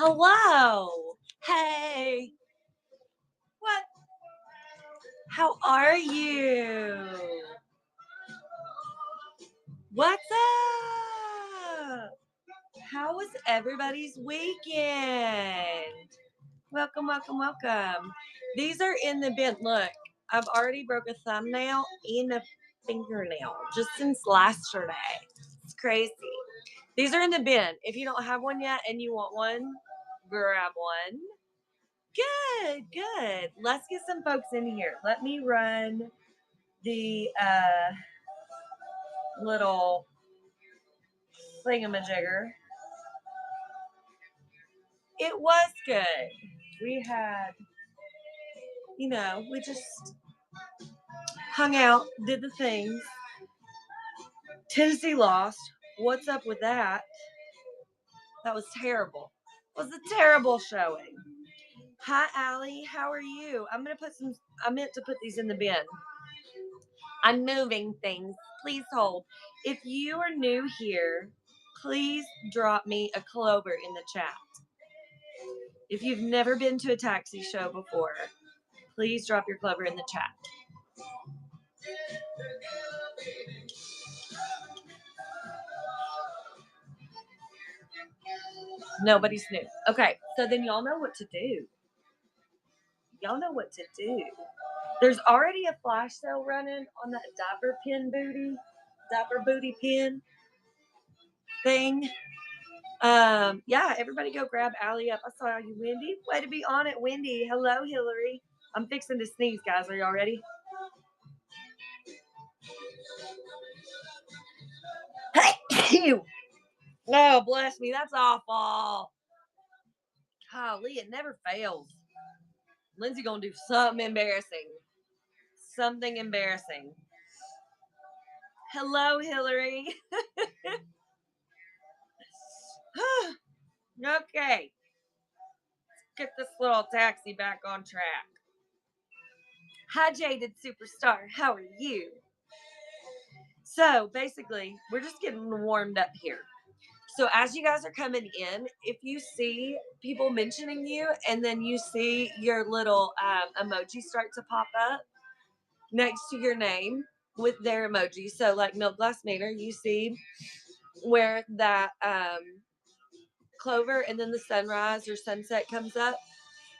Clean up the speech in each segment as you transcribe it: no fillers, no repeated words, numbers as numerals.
Hello. Hey. What? How are you? What's up? How was everybody's weekend? Welcome, welcome, welcome. These are in the bin. Look, I've already broke a thumbnail and a fingernail just since yesterday. It's crazy. These are in the bin. If you don't have one yet and you want one, grab one. Good, good. Let's get some folks in here. Let me run the little thingamajigger. It was good. We had, we just hung out, did the things. Tennessee lost. What's up with that? That was terrible. It was a terrible showing. Hi, Allie. How are you? I meant to put these in the bin. I'm moving things. Please hold. If you are new here, please drop me a Clover in the chat. If you've never been to a taxi show before, please drop your Clover in the chat. Nobody's new. Okay, so then y'all know what to do. Y'all know what to do. There's already a flash sale running on that diaper booty pin thing. Yeah, everybody go grab Allie up. I saw you, Wendy. Way to be on it, Wendy. Hello, Hillary. I'm fixing to sneeze, guys. Are y'all ready? Hey! Oh, bless me. That's awful. Golly, it never fails. Lindsay gonna do something embarrassing. Something embarrassing. Hello, Hillary. Okay. Let's get this little taxi back on track. Hi, Jaded Superstar. How are you? So, basically, we're just getting warmed up here. So, as you guys are coming in, if you see people mentioning you and then you see your little emoji start to pop up next to your name with their emoji. So, like Milk Glass Manor, you see where that Clover and then the sunrise or sunset comes up.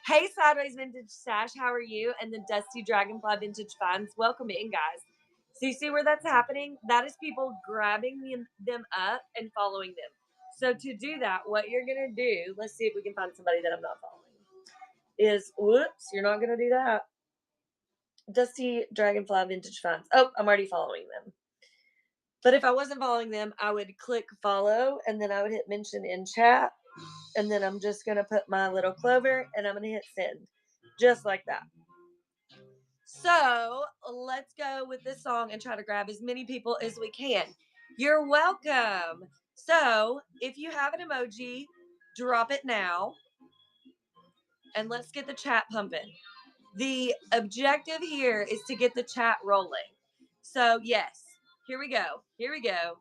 Hey, Sideways Vintage Stash, how are you? And the Dusty Dragonfly Vintage Finds. Welcome in, guys. So you see where that's happening? That is people grabbing them up and following them. So to do that, what you're going to do, let's see if we can find somebody that I'm not following, is, whoops, you're not going to do that. Dusty Dragonfly Vintage Finds. Oh, I'm already following them. But if I wasn't following them, I would click follow, and then I would hit mention in chat. And then I'm just going to put my little Clover, and I'm going to hit send. Just like that. So let's go with this song and try to grab as many people as we can. You're welcome. So if you have an emoji, drop it now. And let's get the chat pumping. The objective here is to get the chat rolling. So yes, here we go. Here we go.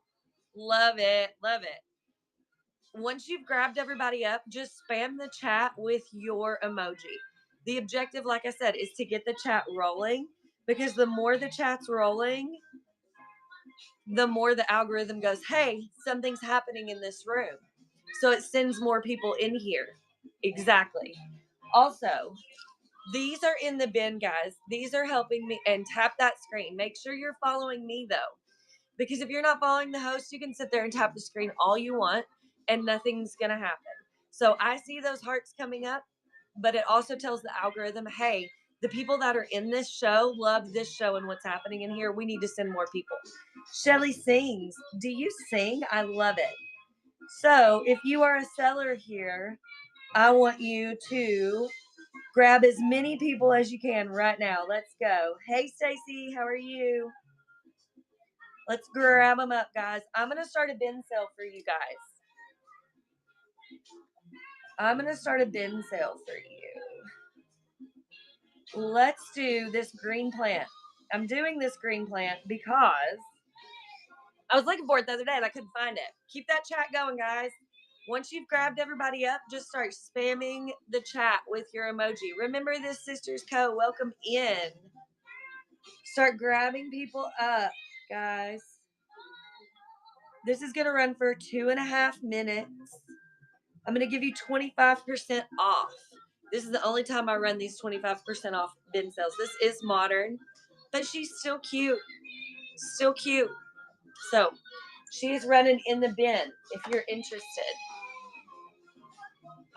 Love it. Love it. Once you've grabbed everybody up, just spam the chat with your emoji. The objective, like I said, is to get the chat rolling, because the more the chat's rolling, the more the algorithm goes, hey, something's happening in this room. So it sends more people in here. Exactly. Also, these are in the bin, guys. These are helping me. And tap that screen. Make sure you're following me, though. Because if you're not following the host, you can sit there and tap the screen all you want, and nothing's going to happen. So I see those hearts coming up, but it also tells the algorithm, hey, the people that are in this show love this show and what's happening in here. We need to send more people. Shelly sings. Do you sing? I love it. So if you are a seller here, I want you to grab as many people as you can right now. Let's go. Hey, Stacy, how are you? Let's grab them up, guys. I'm going to start a bin sale for you guys. I'm going to start a bin sale for you. Let's do this green plant. I'm doing this green plant because I was looking for it the other day and I couldn't find it. Keep that chat going, guys. Once you've grabbed everybody up, just start spamming the chat with your emoji. Remember this, Sisters Co. Welcome in. Start grabbing people up, guys. This is going to run for 2.5 minutes. I'm going to give you 25% off. This is the only time I run these 25% off bin sales. This is modern, but she's still cute. Still cute. So she is running in the bin if you're interested.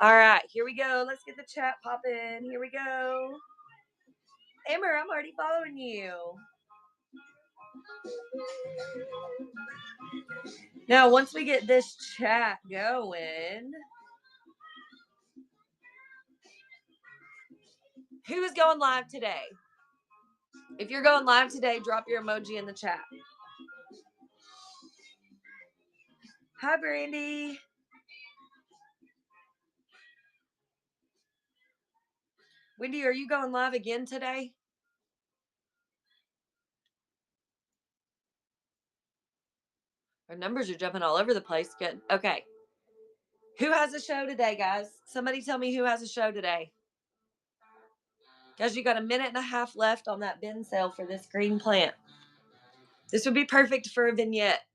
All right, here we go. Let's get the chat popping. Here we go. Amber, I'm already following you. Now, once we get this chat going, who's going live today? If you're going live today, drop your emoji in the chat. Hi, Brandy. Wendy, are you going live again today? Our numbers are jumping all over the place. Good. Okay. Who has a show today, guys? Somebody tell me who has a show today. Guys, you got 1.5 minutes left on that bin sale for this green plant. This would be perfect for a vignette.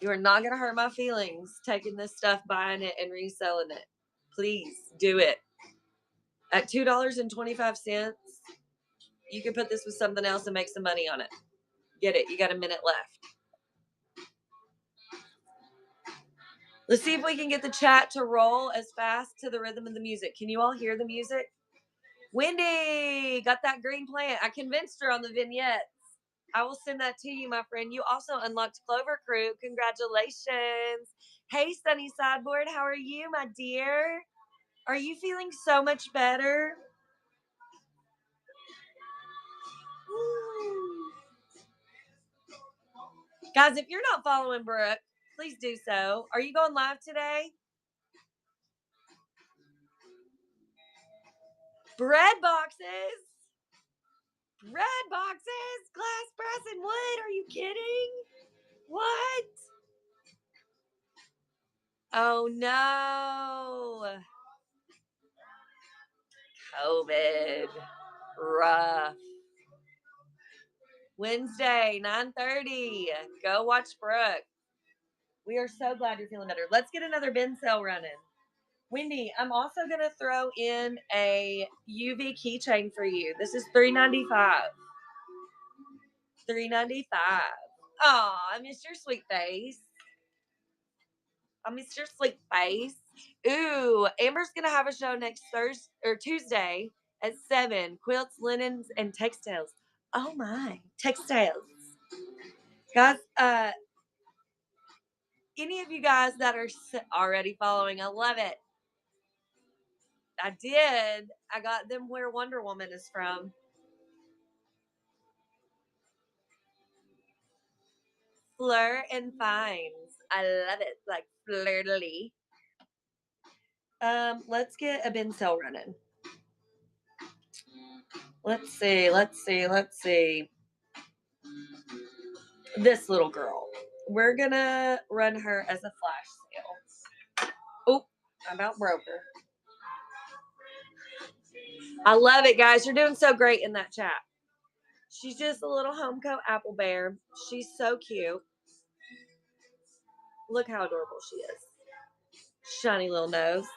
You are not going to hurt my feelings taking this stuff, buying it, and reselling it. Please do it. At $2.25, you can put this with something else and make some money on it. Get it. You got 1 minute left. Let's see if we can get the chat to roll as fast to the rhythm of the music. Can you all hear the music? Wendy got that green plant. I convinced her on the vignettes. I will send that to you, my friend. You also unlocked Clover Crew. Congratulations. Hey, Sunny Sideboard. How are you, my dear? Are you feeling so much better? Guys, if you're not following Brooke, please do so. Are you going live today? Bread boxes. Bread boxes. Glass, brass, and wood. Are you kidding? What? Oh, no. COVID. Rough. Wednesday, 9:30. Go watch Brooke. We are so glad you're feeling better. Let's get another bin sale running. Wendy, I'm also going to throw in a UV keychain for you. This is $3.95. $3.95. Oh, I missed your sweet face. I missed your sweet face. Ooh, Amber's going to have a show next Thursday or Tuesday at 7. Quilts, linens, and textiles. Oh my, textiles. Guys, any of you guys that are already following, I love it. I did. I got them where Wonder Woman is from. Fleur and Fines. I love it. Like flirtily. Let's get a bin sale running. Let's see. This little girl. We're gonna run her as a flash sale. Oh, I about broke her. I love it, guys. You're doing so great in that chat. She's just a little home coat apple bear. She's so cute. Look how adorable she is. Shiny little nose.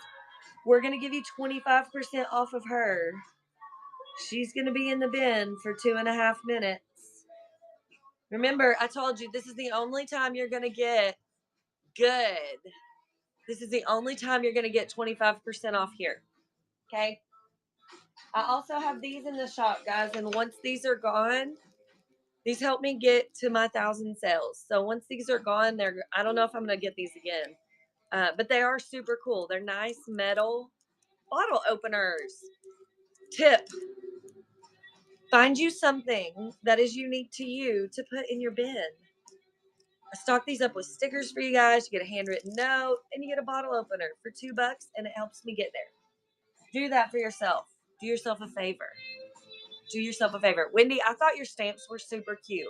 We're going to give you 25% off of her. She's going to be in the bin for 2.5 minutes. Remember, I told you this is the only time you're going to get good. This is the only time you're going to get 25% off here. Okay? I also have these in the shop, guys. And once these are gone, these help me get to my 1,000 sales. So once these are gone, I don't know if I'm going to get these again. But they are super cool. They're nice metal bottle openers. Tip: find you something that is unique to you to put in your bin. I stock these up with stickers for you guys. You get a handwritten note and you get a bottle opener for $2 and it helps me get there. Do that for yourself. Do yourself a favor. Do yourself a favor. Wendy, I thought your stamps were super cute.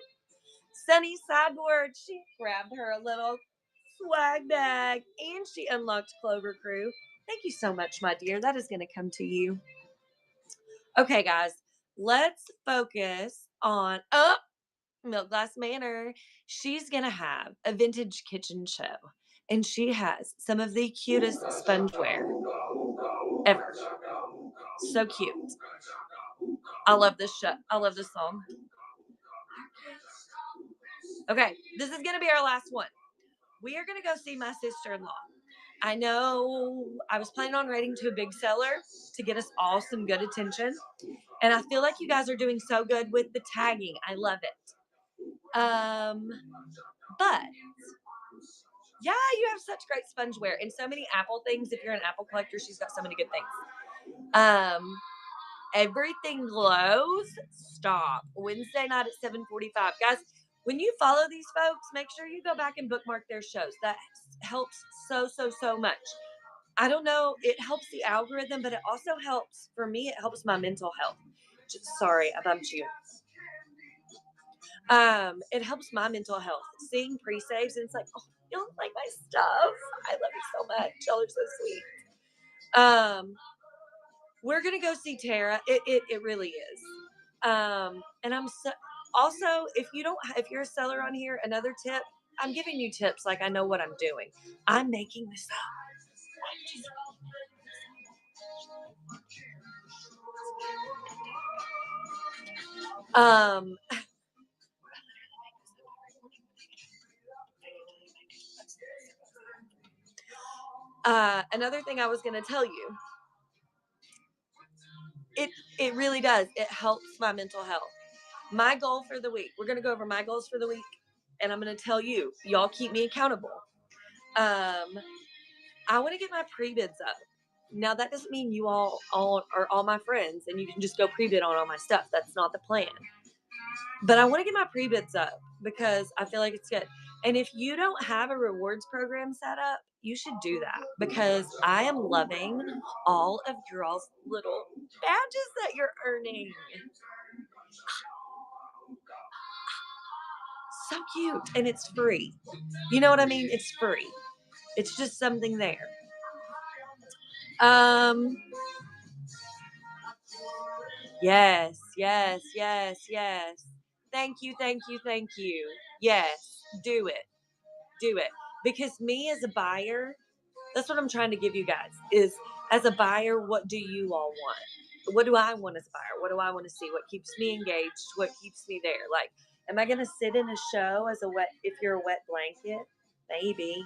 Sunny Sideboard, she grabbed her a little swag bag. And she unlocked Clover Crew. Thank you so much, my dear. That is going to come to you. Okay, guys, let's focus on Milk Glass Manor. She's going to have a vintage kitchen show, and she has some of the cutest spongeware ever. So cute. I love this show. I love this song. Okay, this is going to be our last one. We are going to go see my sister-in-law. I know I was planning on writing to a big seller to get us all some good attention. And I feel like you guys are doing so good with the tagging. I love it. But yeah, you have such great spongeware and so many Apple things. If you're an Apple collector, she's got so many good things. Everything glows. Stop. Wednesday night at 7:45. Guys, when you follow these folks, make sure you go back and bookmark their shows. That helps so much. I don't know, it helps the algorithm, but it also helps, for me, it helps my mental health. Sorry, I bumped you. It helps my mental health. Seeing pre-saves, and it's like, oh, you don't like my stuff. I love you so much. Y'all are so sweet. We're gonna go see Tara. It really is. And I'm so, also, if you're a seller on here, another tip, I'm giving you tips like I know what I'm doing. I'm making this up. Another thing I was going to tell you, it really does. It helps my mental health. My goal for the week, we're going to go over my goals for the week, and I'm going to tell you, y'all keep me accountable. I want to get my pre-bids up. Now, that doesn't mean you all are all my friends and you can just go pre-bid on all my stuff. That's not the plan. But I want to get my pre-bids up because I feel like it's good. And if you don't have a rewards program set up, you should do that because I am loving all of your all's little badges that you're earning. So cute. And it's free. You know what I mean? It's free. It's just something there. Yes. Thank you. Yes, do it. Because me as a buyer, that's what I'm trying to give you guys is as a buyer, what do you all want? What do I want as a buyer? What do I want to see? What keeps me engaged? What keeps me there? Like, am I going to sit in a show as if you're a wet blanket? Maybe.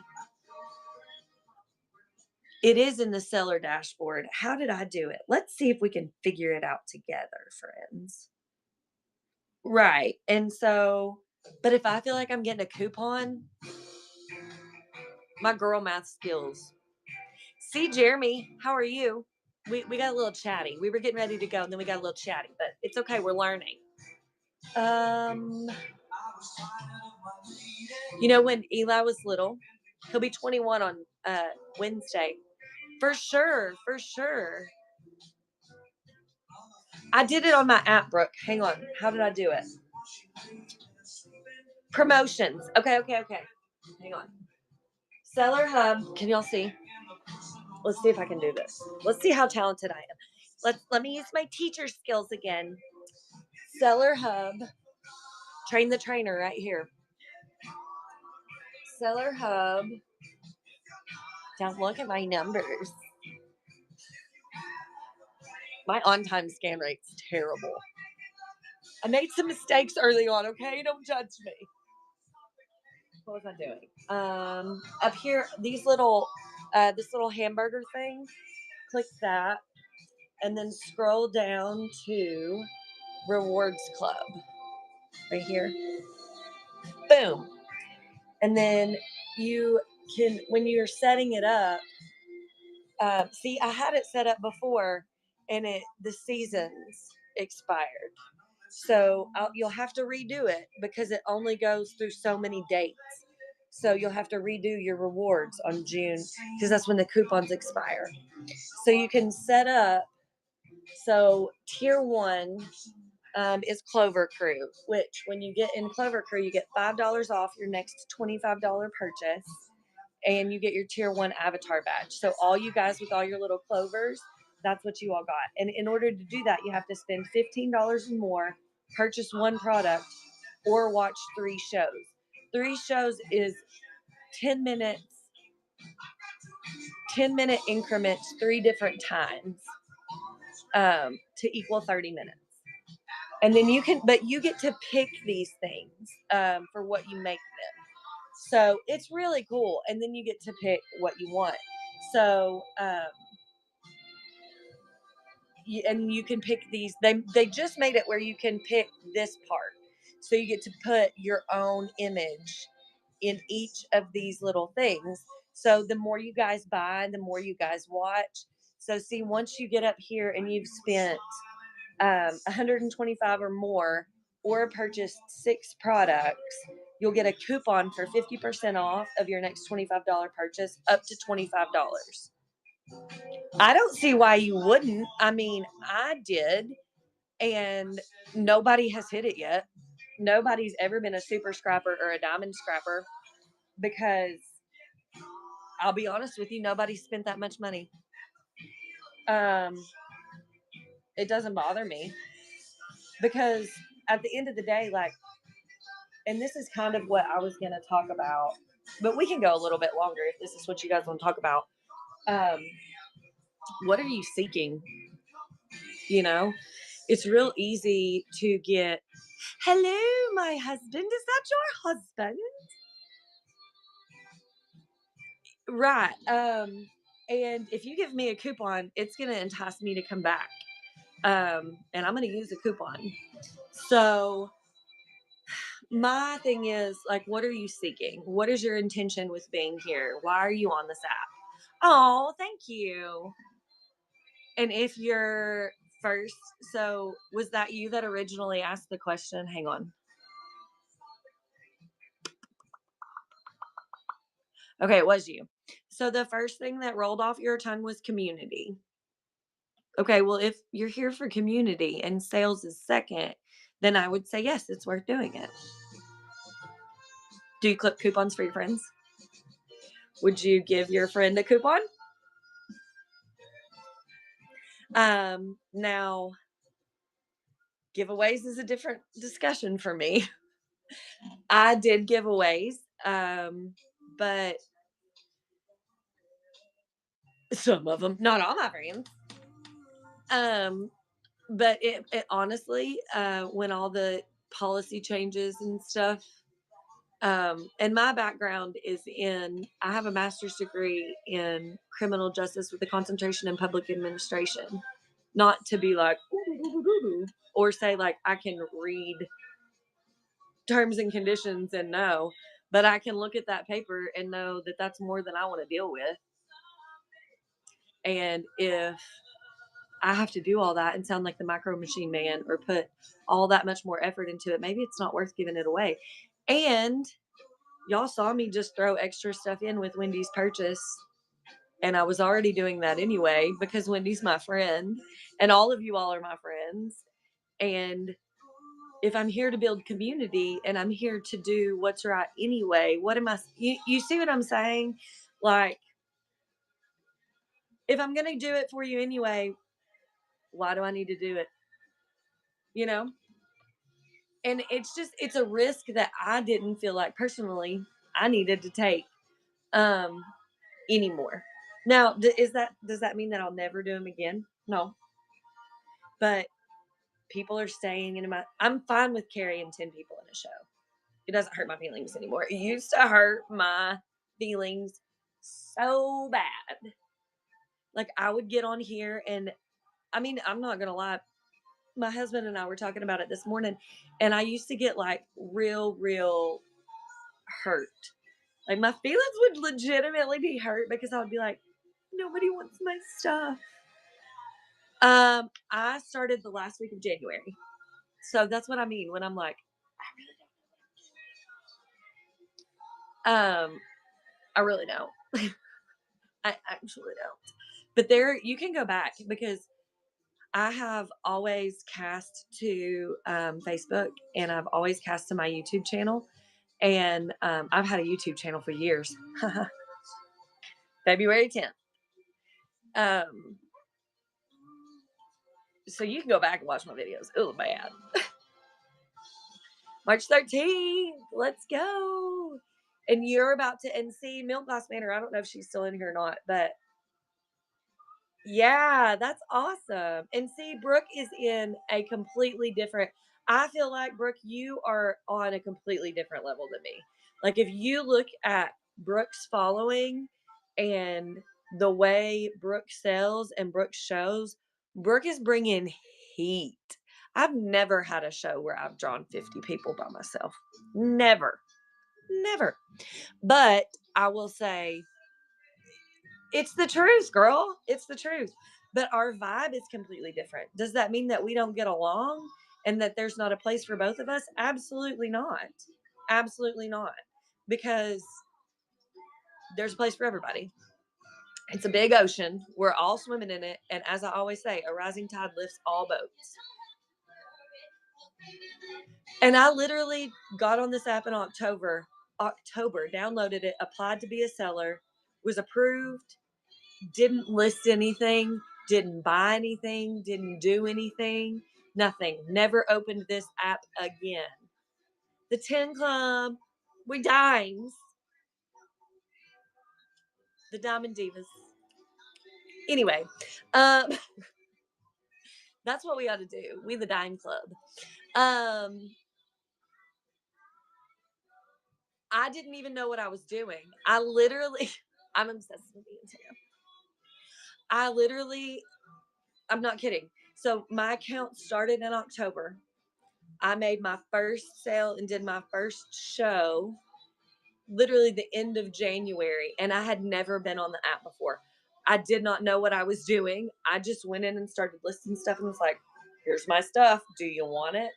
It is in the seller dashboard. How did I do it? Let's see if we can figure it out together, friends. Right. And so, but if I feel like I'm getting a coupon, my girl math skills. See, Jeremy, how are you? We got a little chatty. We were getting ready to go, and then we got a little chatty, but it's okay. We're learning. When Eli was little, he'll be 21 on Wednesday. For sure. I did it on my app, Brooke. Hang on. How did I do it? Promotions. Okay. Hang on. Seller Hub. Can y'all see? Let's see if I can do this. Let's see how talented I am. Let me use my teacher skills again. Seller Hub. Train the trainer right here. Seller Hub. Don't look at my numbers. My on-time scan rate's terrible. I made some mistakes early on, okay? Don't judge me. What was I doing? Up here, this little hamburger thing, click that, and then scroll down to Rewards Club. Right here. Boom. And then you can, when you're setting it up, see, I had it set up before, and the seasons expired. So you'll have to redo it because it only goes through so many dates. So you'll have to redo your rewards on June because that's when the coupons expire. So you can set up. So tier 1 is Clover Crew, which when you get in Clover Crew, you get $5 off your next $25 purchase. and you get your tier 1 avatar badge. So all you guys with all your little Clovers, that's what you all got. And in order to do that, you have to spend $15 or more, purchase one product, or watch 3 shows. 3 shows is 10 minutes, 10-minute increments, 3 different times, to equal 30 minutes. And then but you get to pick these things for what you make them. So it's really cool. And then you get to pick what you want. So, and you can pick these. They just made it where you can pick this part. So you get to put your own image in each of these little things. So the more you guys buy, the more you guys watch. So see, once you get up here and you've spent 125 or more, or purchased 6 products, you'll get a coupon for 50% off of your next $25 purchase, up to $25. I don't see why you wouldn't. I mean, I did, and nobody has hit it yet. Nobody's ever been a super scrapper or a diamond scrapper, because I'll be honest with you, nobody spent that much money. It doesn't bother me, because at the end of the day, like, and this is kind of what I was going to talk about, but we can go a little bit longer if this is what you guys want to talk about. What are you seeking? You know, it's real easy to get, hello, my husband. Is that your husband? Right. And if you give me a coupon, it's going to entice me to come back. And I'm going to use a coupon. So my thing is, like, what are you seeking? What is your intention with being here? Why are you on this app? Oh, thank you. And if you're first, so was that you that originally asked the question? Hang on. Okay, it was you. So the first thing that rolled off your tongue was community. Okay, well, if you're here for community and sales is second, then I would say yes, it's worth doing it. Do you clip coupons for your friends? Would you give your friend a coupon? Now, giveaways is a different discussion for me. I did giveaways, but some of them, not all my friends. But it honestly, when all the policy changes and stuff, and my background is I have a master's degree in criminal justice with a concentration in public administration. Not to be like, or say like I can read terms and conditions and know, but I can look at that paper and know that that's more than I want to deal with. And if I have to do all that and sound like the Micro Machine Man or put all that much more effort into it, maybe it's not worth giving it away. And y'all saw me just throw extra stuff in with Wendy's purchase. And I was already doing that anyway, because Wendy's my friend and all of you all are my friends. And if I'm here to build community and I'm here to do what's right anyway, what am I, you see what I'm saying? Like, if I'm going to do it for you anyway, why do I need to do it? You know? And it's a risk that I didn't feel like personally I needed to take anymore. Now, does that mean that I'll never do them again? No. But people are staying in I'm fine with carrying 10 people in a show. It doesn't hurt my feelings anymore. It used to hurt my feelings so bad. Like, I would get on here and, I mean, I'm not going to lie. My husband and I were talking about it this morning, and I used to get like real hurt. Like, my feelings would legitimately be hurt because I would be like, nobody wants my stuff. I started the last week of January. So that's what I mean when I'm like, I really don't. I actually don't. But you can go back, because I have always cast to Facebook, and I've always cast to my YouTube channel. And I've had a YouTube channel for years. February 10th. So you can go back and watch my videos. Oh, man. March 13th. Let's go. And you're about to, and see, Milk Glass Manor, I don't know if she's still in here or not, but yeah, that's awesome. And see, Brooke is in a completely different, I feel like, Brooke, you are on a completely different level than me. Like, if you look at Brooke's following and the way Brooke sells and Brooke shows, Brooke is bringing heat. I've never had a show where I've drawn 50 people by myself. Never. Never. But I will say, it's the truth, girl. It's the truth. But our vibe is completely different. Does that mean that we don't get along and that there's not a place for both of us? Absolutely not. Absolutely not. Because there's a place for everybody. It's a big ocean. We're all swimming in it. And as I always say, a rising tide lifts all boats. And I literally got on this app in October, downloaded it, applied to be a seller, was approved, didn't list anything, didn't buy anything, didn't do anything, nothing. Never opened this app again. The 10 Club, we dimes. The Diamond Divas. Anyway, that's what we ought to do. We the Dime Club. I didn't even know what I was doing. I'm obsessed with being Tara. I'm not kidding. So my account started in October. I made my first sale and did my first show literally the end of January, and I had never been on the app before. I did not know what I was doing. I just went in and started listing stuff and was like, here's my stuff. Do you want it?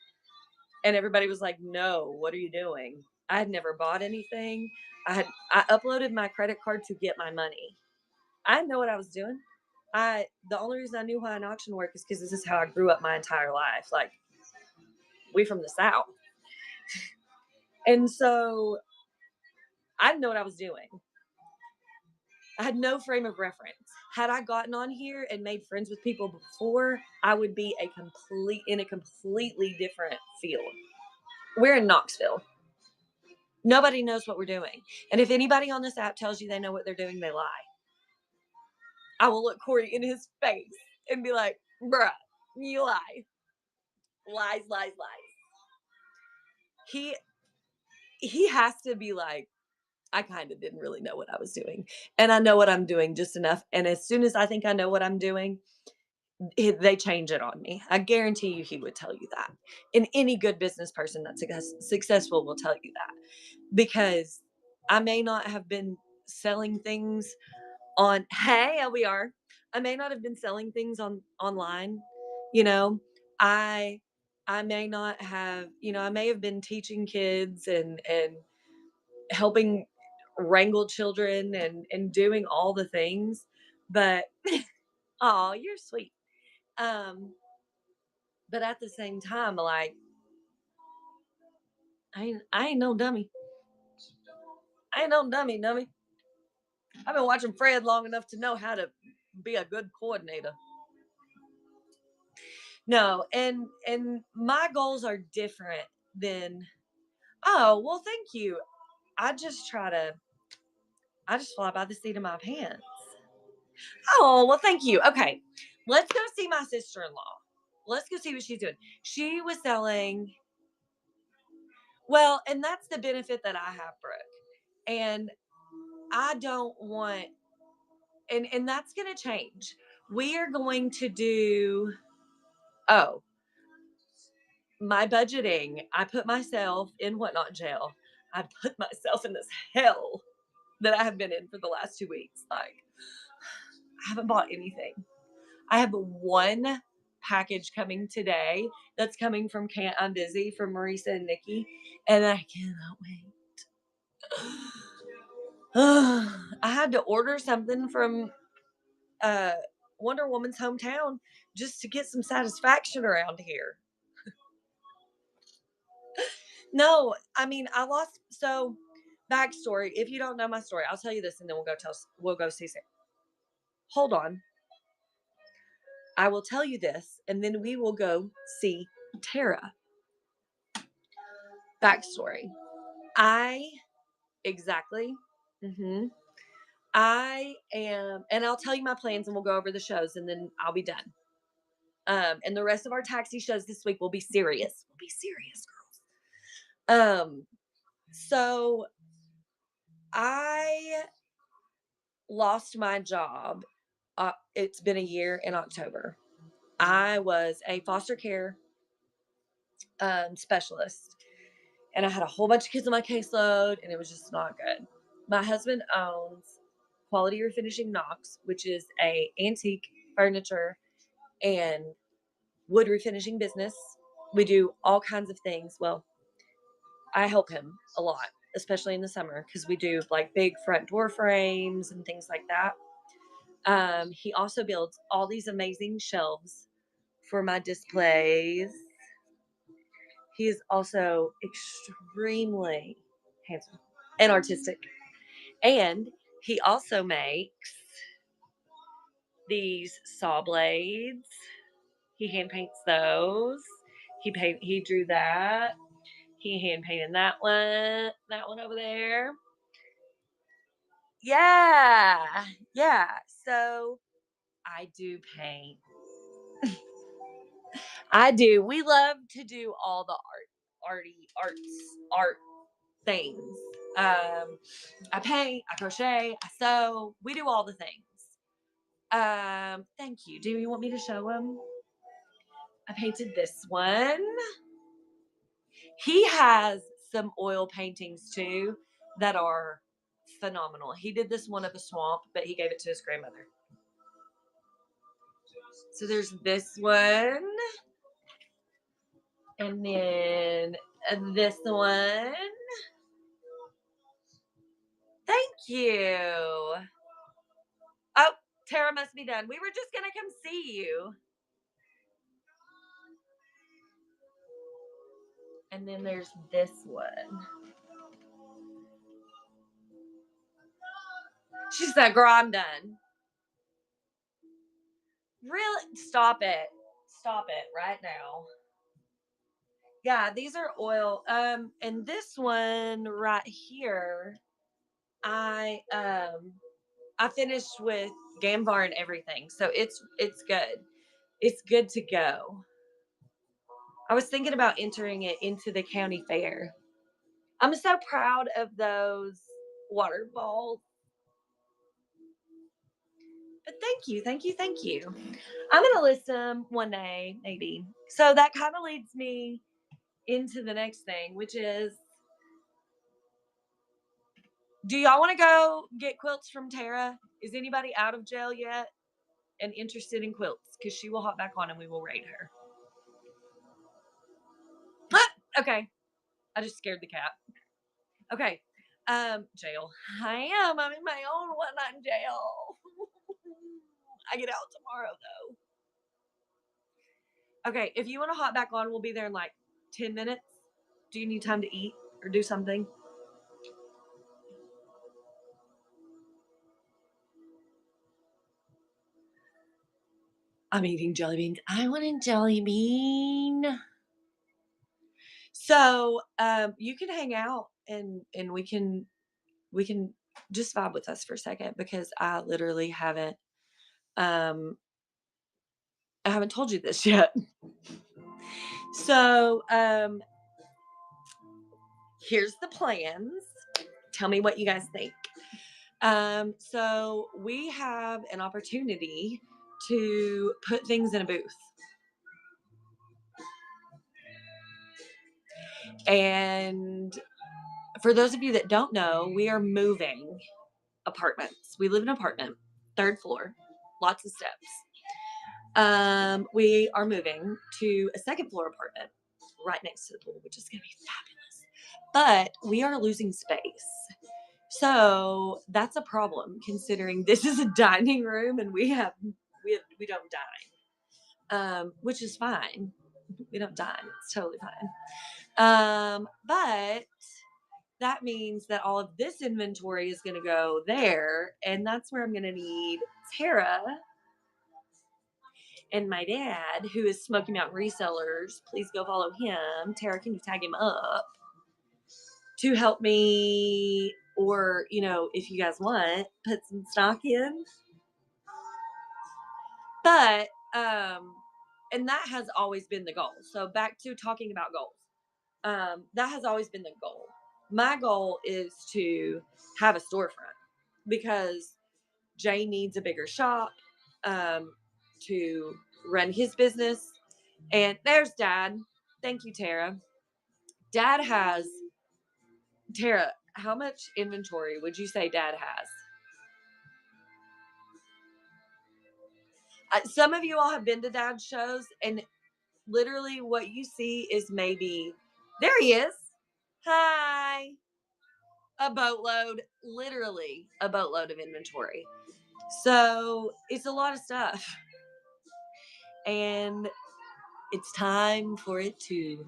And everybody was like, no, what are you doing? I had never bought anything. I uploaded my credit card to get my money. I didn't know what I was doing. The only reason I knew how an auction worked is because this is how I grew up my entire life. Like, we from the South. And so I didn't know what I was doing. I had no frame of reference. Had I gotten on here and made friends with people before, I would be in a completely different field. We're in Knoxville. Nobody knows what we're doing. And if anybody on this app tells you they know what they're doing, they lie. I will look Corey in his face and be like, bruh, you lie. Lies, lies, lies. He has to be like, I kind of didn't really know what I was doing. And I know what I'm doing just enough. And as soon as I think I know what I'm doing, they change it on me. I guarantee you he would tell you that. And any good business person that's successful will tell you that. Because I may not have been selling things on, hey, we are. I may not have been selling things online. You know, I may not have, I may have been teaching kids and helping wrangle children and doing all the things, but oh, you're sweet. But at the same time, like, I ain't no dummy. I ain't no dummy. I've been watching Fred long enough to know how to be a good coordinator. No, and my goals are different than, oh, well, thank you. I just fly by the seat of my pants. Oh, well, thank you. Okay. Let's go see my sister-in-law. Let's go see what she's doing. She was selling, well, and that's the benefit that I have, Brooke. And I don't want, and that's going to change. We are going to do, oh, my budgeting. I put myself in whatnot jail. I put myself in this hell that I have been in for the last 2 weeks. Like, I haven't bought anything. I have one package coming today that's coming from Can't I'm Busy from Marisa and Nikki, and I cannot wait. I had to order something from Wonder Woman's hometown just to get some satisfaction around here. No, I mean, backstory. If you don't know my story, I'll tell you this, and then we'll go see Sarah. Hold on. I will tell you this, and then we will go see Tara. Backstory. Exactly. Mm-hmm. I am, and I'll tell you my plans, and we'll go over the shows, and then I'll be done. And the rest of our taxi shows this week will be serious. We'll be serious, girls. So I lost my job. It's been a year in October. I was a foster care specialist, and I had a whole bunch of kids on my caseload, and it was just not good. My husband owns Quality Refinishing Knox, which is a antique furniture and wood refinishing business. We do all kinds of things. Well, I help him a lot, especially in the summer, because we do like big front door frames and things like that. He also builds all these amazing shelves for my displays. He is also extremely handsome and artistic. And he also makes these saw blades. He hand paints those. He drew that. He hand painted that one over there. Yeah. Yeah. So I do paint. I do. We love to do all the art things. I paint, I crochet, I sew. We do all the things. Thank you. Do you want me to show them? I painted this one. He has some oil paintings too that are phenomenal. He did this one of a swamp, but he gave it to his grandmother. So there's this one. And then this one. Thank you. Oh, Tara must be done. We were just going to come see you. And then there's this one. She said, girl, I'm done. Really? Stop it. Stop it right now. Yeah, these are oil. And this one right here, I finished with Gamvar and everything. So it's good. It's good to go. I was thinking about entering it into the county fair. I'm so proud of those waterfalls. But thank you, thank you, thank you. I'm going to list them one day, maybe. So that kind of leads me into the next thing, which is, do y'all want to go get quilts from Tara? Is anybody out of jail yet and interested in quilts? Because she will hop back on and we will raid her. Ah, okay. I just scared the cat. Okay. Jail. I am. I'm in my own one night in jail. I get out tomorrow though. Okay, if you want to hop back on, we'll be there in like 10 minutes. Do you need time to eat or do something? I'm eating jelly beans. I want a jelly bean. So you can hang out and we can just vibe with us for a second, because I literally haven't I haven't told you this yet. So here's the plans. Tell me what you guys think. So we have an opportunity to put things in a booth. And for those of you that don't know, we are moving apartments. We live in an apartment, 3rd floor, lots of steps. We are moving to a 2nd floor apartment right next to the pool, which is going to be fabulous. But we are losing space. So that's a problem, considering this is a dining room and we don't dine, which is fine. We don't dine. It's totally fine. But that means that all of this inventory is going to go there. And that's where I'm going to need Tara and my dad, who is Smoky Mountain Resellers. Please go follow him. Tara, can you tag him up to help me? Or, if you guys want, put some stock in. But, and that has always been the goal. So back to talking about goals. That has always been the goal. My goal is to have a storefront because Jay needs a bigger shop to run his business. And there's Dad. Thank you, Tara. Tara, how much inventory would you say Dad has? Some of you all have been to Dad's shows, and literally what you see is maybe, there he is. Hi. A boatload, literally a boatload of inventory. So it's a lot of stuff. And it's time for it to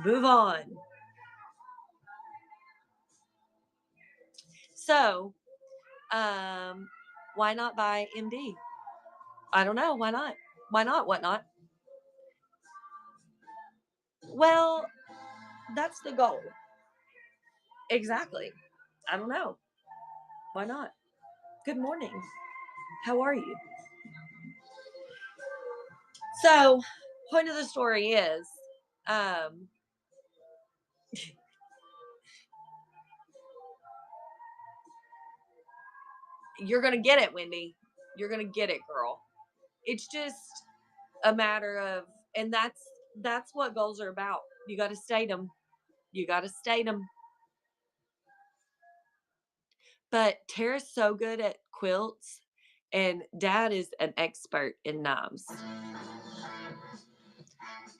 move on. So, why not buy MD? I don't know. Why not? Why not? What not? Well, that's the goal. Exactly. I don't know. Why not? Good morning. How are you? So, point of the story is, you're going to get it, Wendy. You're going to get it, girl. It's just a matter of, and that's what goals are about. You got to state them. You got to state them. But Tara's so good at quilts, and Dad is an expert in knives.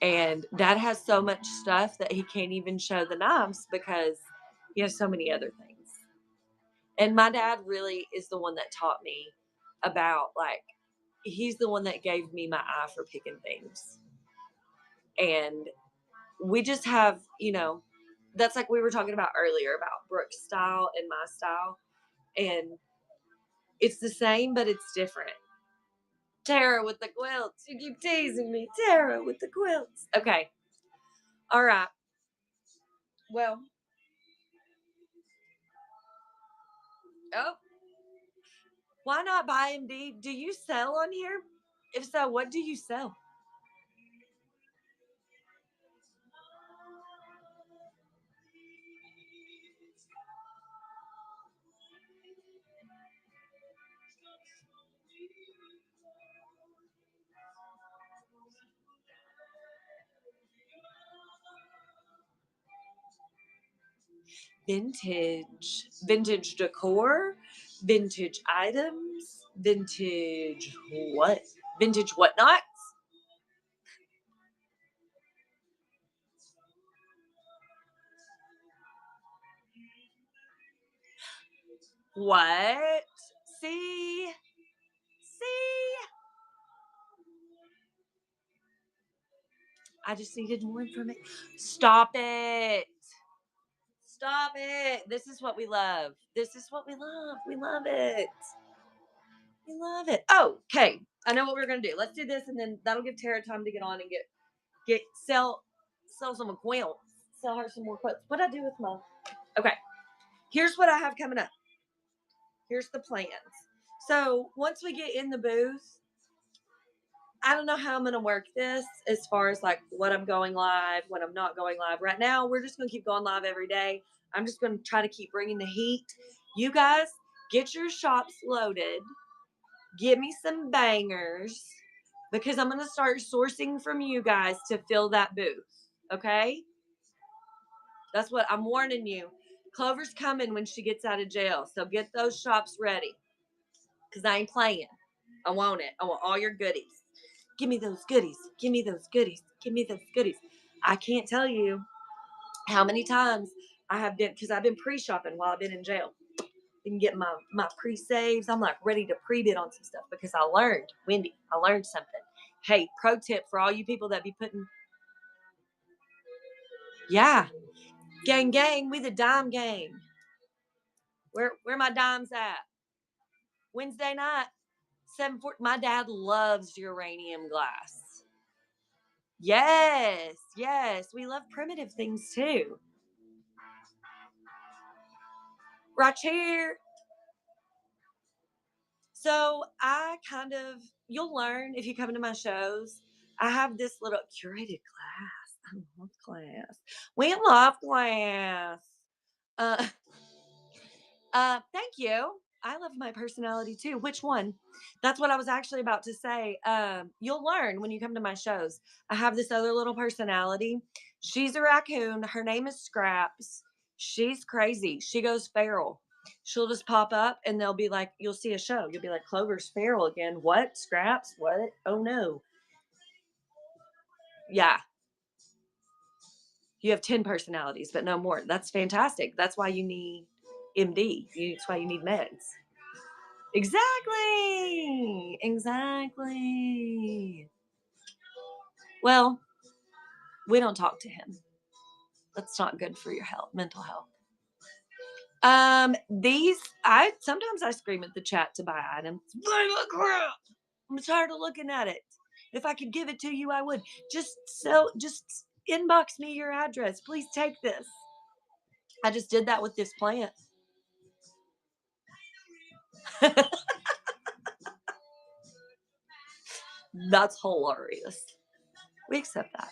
And Dad has so much stuff that he can't even show the knives because he has so many other things. And my dad really is the one that taught me about, he's the one that gave me my eye for picking things. And we just have, that's like we were talking about earlier about Brooke's style and my style. And it's the same, but it's different. Tara with the quilts. You keep teasing me. Tara with the quilts. Okay. All right. Well. Oh. Why not buy MD? Do you sell on here? If so, what do you sell? Vintage decor, vintage items, vintage what? Vintage whatnots? What? See? I just needed more information. Stop it. Stop it. This is what we love. This is what we love. We love it. We love it. Oh, okay. I know what we're gonna do. Let's do this, and then that'll give Tara time to get on and sell some quilts. Sell her some more quilts. What I do with my? Okay. Here's what I have coming up. Here's the plans. So once we get in the booth, I don't know how I'm gonna work this as far as what I'm going live, when I'm not going live. Right now, we're just gonna keep going live every day. I'm just gonna try to keep bringing the heat. You guys, get your shops loaded. Give me some bangers because I'm gonna start sourcing from you guys to fill that booth. Okay? That's what I'm warning you. Clover's coming when she gets out of jail, so get those shops ready because I ain't playing. I want it. I want all your goodies. Give me those goodies. Give me those goodies. Give me those goodies. I can't tell you how many times I have been, because I've been pre-shopping while I've been in jail. Been getting my pre-saves. I'm ready to pre-bid on some stuff because I learned, Wendy, I learned something. Hey, pro tip for all you people that be putting, yeah, Gang, gang, we the dime gang. Where my dimes at? Wednesday night, 7:40. My dad loves uranium glass. Yes, yes. We love primitive things too. Right here. So you'll learn if you come to my shows. I have this little curated class. I love class. We love class. Uh, thank you. I love my personality too. Which one? That's what I was actually about to say. You'll learn when you come to my shows. I have this other little personality. She's a raccoon. Her name is Scraps. She's crazy. She goes feral. She'll just pop up and they'll be like, you'll see a show. You'll be like, Clover's feral again. What? Scraps? What? Oh no. Yeah. You have 10 personalities, but no more. That's fantastic. That's why you need MD. That's why you need meds. Exactly. Exactly. Well, we don't talk to him. That's not good for your health, mental health. I sometimes I scream at the chat to buy items. Crap. I'm tired of looking at it. If I could give it to you, I would. Just inbox me your address. Please take this. I just did that with this plant. That's hilarious. We accept that.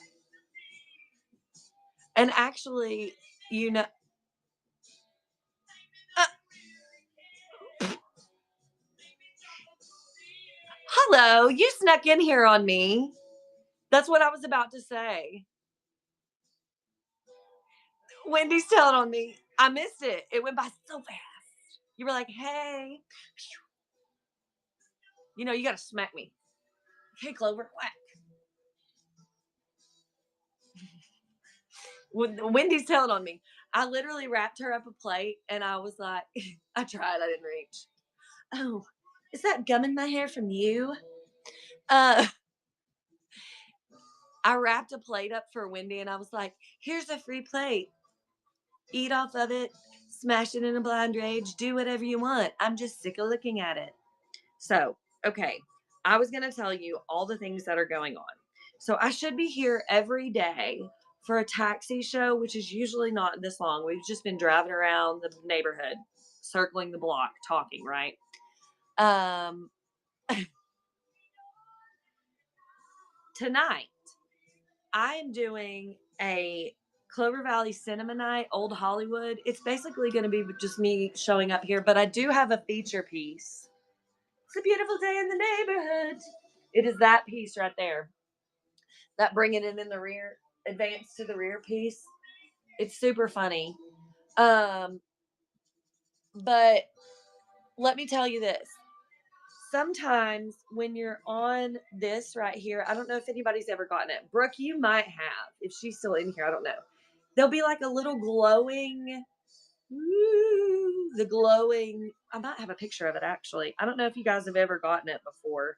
And actually, you know, uh, hello, you snuck in here on me. That's what I was about to say. Wendy's telling on me. I missed it. It went by so fast. You were like, hey. You know, you got to smack me. Hey, Clover. Whack. Wendy's telling on me. I literally wrapped her up a plate and I was like, I tried. I didn't reach. Oh, is that gum in my hair from you? Uh, I wrapped a plate up for Wendy and I was like, here's a free plate. Eat off of it, smash it in a blind rage, do whatever you want. I'm just sick of looking at it. So, okay, I was going to tell you all the things that are going on. So, I should be here every day for a taxi show, which is usually not this long. We've just been driving around the neighborhood, circling the block, talking, right? Tonight, I am doing a Clover Valley Cinema Night, Old Hollywood. It's basically going to be just me showing up here, but I do have a feature piece. It's a beautiful day in the neighborhood. It is that piece right there. That bringing it in the rear, advance to the rear piece. It's super funny. But let me tell you this. Sometimes when you're on this right here, I don't know if anybody's ever gotten it. Brooke, you might have. If she's still in here, I don't know. There'll be like a little glowing, the glowing. I might have a picture of it actually. I don't know if you guys have ever gotten it before.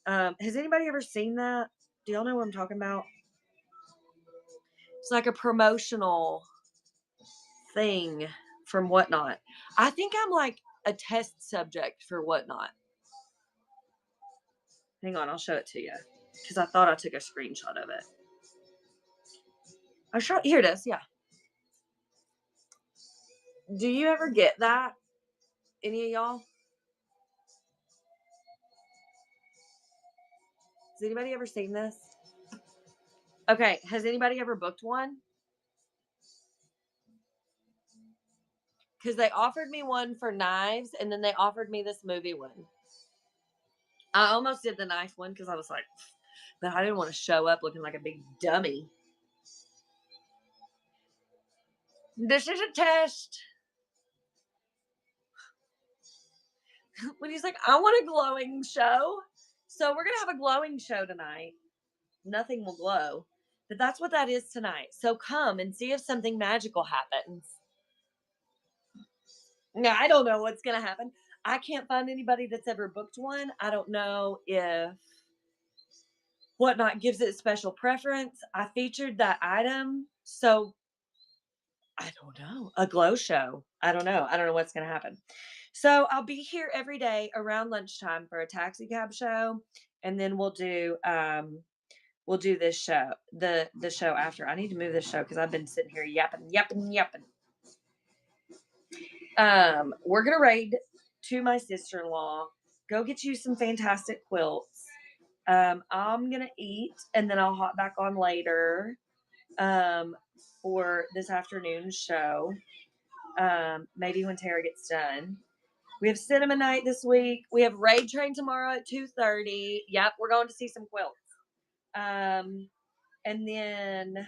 Has anybody ever seen that? Do y'all know what I'm talking about? It's like a promotional thing from Whatnot. I think I'm like a test subject for Whatnot. Hang on, I'll show it to you because I thought I took a screenshot of it. Here it is. Yeah. Do you ever get that? Any of y'all? Has anybody ever seen this? Okay. Has anybody ever booked one? Because they offered me one for knives and then they offered me this movie one. I almost did the knife one because I was like, but I didn't want to show up looking like a big dummy. This is a test. When he's like, I want a glowing show. So we're going to have a glowing show tonight. Nothing will glow. But that's what that is tonight. So come and see if something magical happens. Now, I don't know what's going to happen. I can't find anybody that's ever booked one. I don't know if Whatnot gives it special preference. I featured that item. So I don't know. A glow show. I don't know. I don't know what's going to happen. So I'll be here every day around lunchtime for a taxi cab show, and then we'll do this show, the show after. I need to move this show because I've been sitting here yapping, yapping, yapping. We're gonna raid to my sister-in-law. Go get you some fantastic quilts. I'm gonna eat and then I'll hop back on later um, for this afternoon's show. Maybe when Tara gets done. We have cinema night this week. We have raid train tomorrow at 2:30. Yep, we're going to see some quilts. And then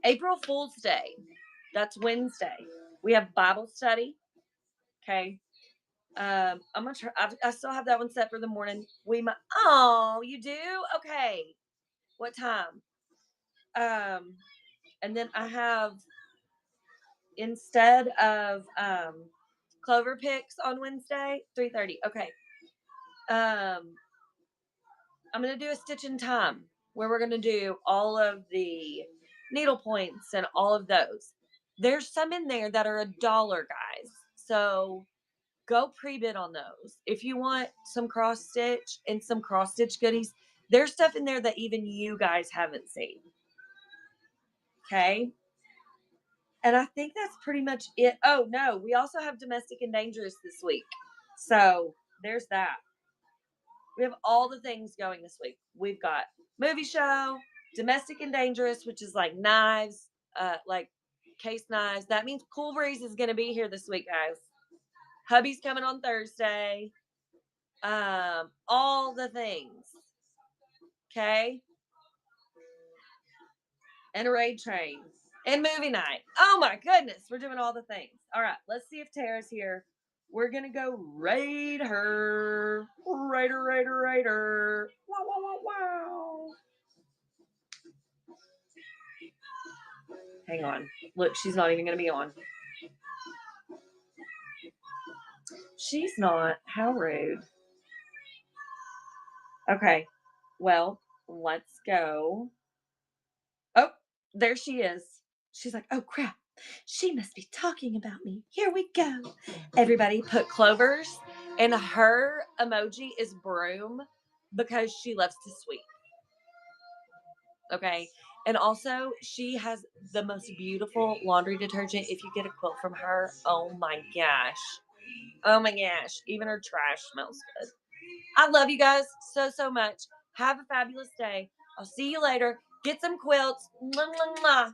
April Fool's Day. That's Wednesday. We have Bible study. Okay. I'm gonna try. I still have that one set for the morning. We might. Oh, you do? Okay. What time? Um, and then I have instead of Clover picks on Wednesday, 3:30. Okay. Um, I'm gonna do a stitch in time where we're gonna do all of the needle points and all of those. There's some in there that are $1, guys. So go pre-bid on those. If you want some cross stitch and some cross stitch goodies, there's stuff in there that even you guys haven't seen. Okay. And I think that's pretty much it. Oh no, we also have Domestic and Dangerous this week. So there's that. We have all the things going this week. We've got movie show, Domestic and Dangerous, which is like knives, like case knives. That means Cool Breeze is going to be here this week, guys. Hubby's coming on Thursday. All the things. Okay. And a raid train. And movie night. Oh my goodness. We're doing all the things. All right. Let's see if Tara's here. We're going to go raid her. Raider, raider, raider. Wow, wow, wow, wow. Hang on. Look, she's not even going to be on. She's not. How rude. Okay. Well, let's go. Oh, there she is. She's like, oh crap. She must be talking about me. Here we go. Everybody put Clovers, and her emoji is broom because she loves to sweep. Okay. And also, she has the most beautiful laundry detergent. If you get a quilt from her, oh my gosh. Oh my gosh. Even her trash smells good. I love you guys so, so much. Have a fabulous day. I'll see you later. Get some quilts. Mwah, mwah, mwah.